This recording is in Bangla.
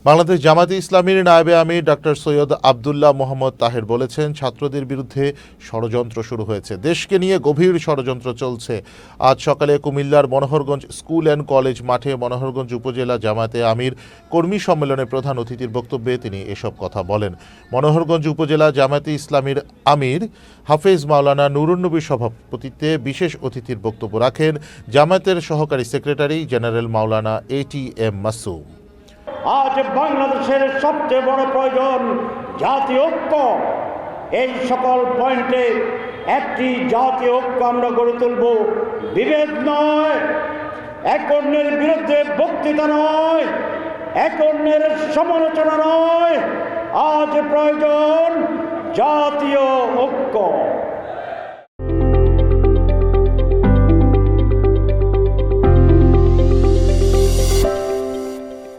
বাংলাদেশ জামায়াতে ইসলামীর নায়েবে আমির ডক্টর সৈয়দ আবদুল্লাহ মোহাম্মদ তাহের বলেছেন, ছাত্রদের বিরুদ্ধে ষড়যন্ত্র শুরু হয়েছে, দেশকে নিয়ে গভীর ষড়যন্ত্র চলছে। আজ সকালে কুমিল্লার মনোহরগঞ্জ স্কুল অ্যান্ড কলেজ মাঠে মনোহরগঞ্জ উপজেলা জামায়াতে আমির কর্মী সম্মেলনে প্রধান অতিথির বক্তব্যে তিনি এসব কথা বলেন। মনোহরগঞ্জ উপজেলা জামায়াতে ইসলামীর আমির হাফেজ মাওলানা নুরুন্নবীর সভাপতিত্বে বিশেষ অতিথির বক্তব্য রাখেন জামায়াতের সহকারী সেক্রেটারি জেনারেল মাওলানা ATM মাসুম। আজ বাংলাদেশের সবচেয়ে বড় প্রয়োজন জাতীয় ঐক্য। এই সকল পয়েন্টে একটি জাতীয় ঐক্য আমরা গড়ে তুলব। বিভেদ নয়, এক অন্যের বিরুদ্ধে বক্তৃতা নয়, এক অন্যের সমালোচনা নয়, আজ প্রয়োজন জাতীয় ঐক্য।